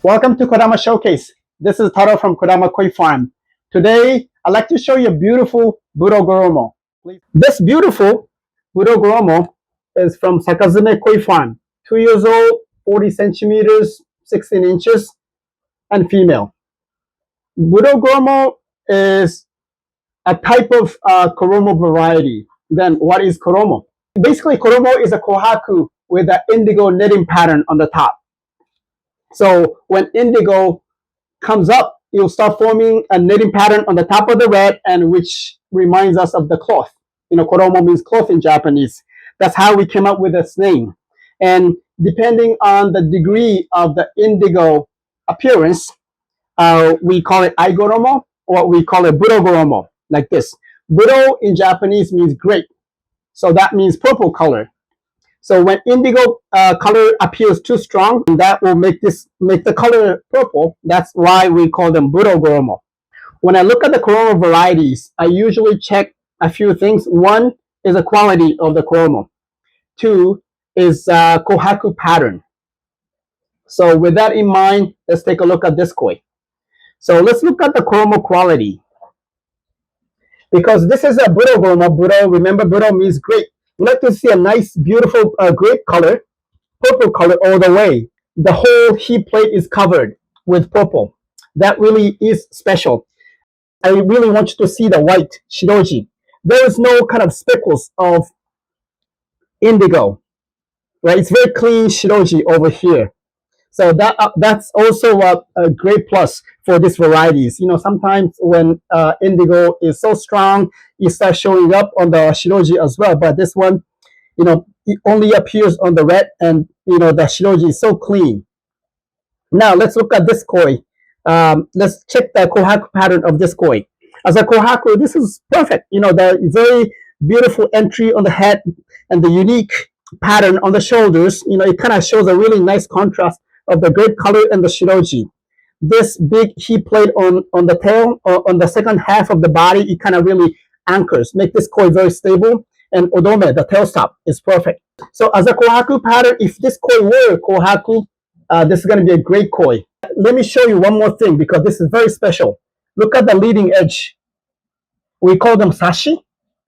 Welcome to Kodama Showcase. This is Taro from Kodama Koi Farm. Today, I'd like to show you a beautiful Budogoromo. This beautiful Budogoromo is from Sakazume Koi Farm. 2 years old, 40 centimeters, 16 inches, and female. Budogoromo is a type of Koromo variety. Then what is Koromo? Basically, Koromo is a Kohaku with an indigo knitting pattern on the top. So when indigo comes up, you'll start forming a knitting pattern on the top of the red, and which reminds us of the cloth. Koromo means cloth in Japanese. That's how we came up with this name. And depending on the degree of the indigo appearance, we call it aigoromo, or we call it budogoromo, like this. Budo in Japanese means grape. So that means purple color. So when indigo color appears too strong, that will make the color purple. That's why we call them Budogoromo. When I look at the Koromo varieties, I usually check a few things. One is the quality of the Koromo. Two is Kohaku pattern. So with that in mind, let's take a look at this koi. So let's look at the Koromo quality. Because this is a Budogoromo. Budo, remember, Budo means grape. We like to see a nice, beautiful grape color, purple color all the way. The whole heat plate is covered with purple. That really is special. I really want you to see the white shiroji. There is no kind of speckles of indigo, right? It's very clean shiroji over here. So that's also a great plus for these varieties. Sometimes when indigo is so strong, it starts showing up on the shiroji as well. But this one, it only appears on the red, and the shiroji is so clean. Now let's look at this koi. Let's check the Kohaku pattern of this koi. As a Kohaku, this is perfect. The very beautiful entry on the head and the unique pattern on the shoulders. It kind of shows a really nice contrast of the grape color and the shiroji. This big heat plate on the tail, or on the second half of the body, it kind of really anchors, make this koi very stable. And odome, the tail stop, is perfect. So as a Kohaku pattern, if this koi were Kohaku, this is going to be a great koi. Let me show you one more thing, because this is very special. Look at the leading edge. We call them sashi.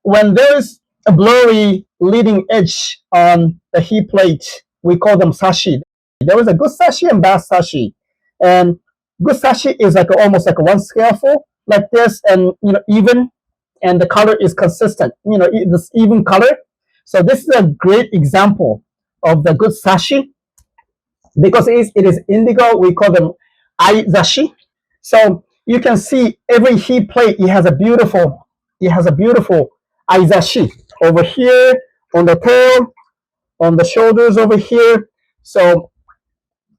When there's a blurry leading edge on the heat plate, we call them sashi. There is a good sashi and bad sashi. And good sashi is like almost like a one scaleful, like this, and even, and the color is consistent. This even color. So this is a great example of the good sashi, because it is indigo. We call them aizashi. So you can see every heat plate. It has a beautiful aizashi over here on the tail, on the shoulders over here. So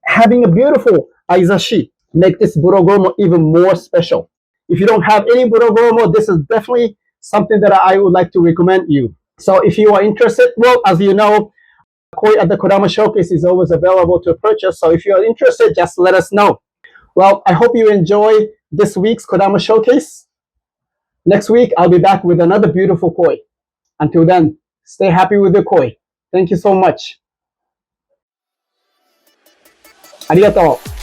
having a beautiful aizashi make this Budogoromo even more special. If you don't have any Budogoromo, this is definitely something that I would like to recommend you. So if you are interested, well, as you know, koi at the Kodama Showcase is always available to purchase. So if you are interested, just let us know. Well, I hope you enjoy this week's Kodama Showcase. Next week, I'll be back with another beautiful koi. Until then, stay happy with your koi. Thank you so much. ありがとう。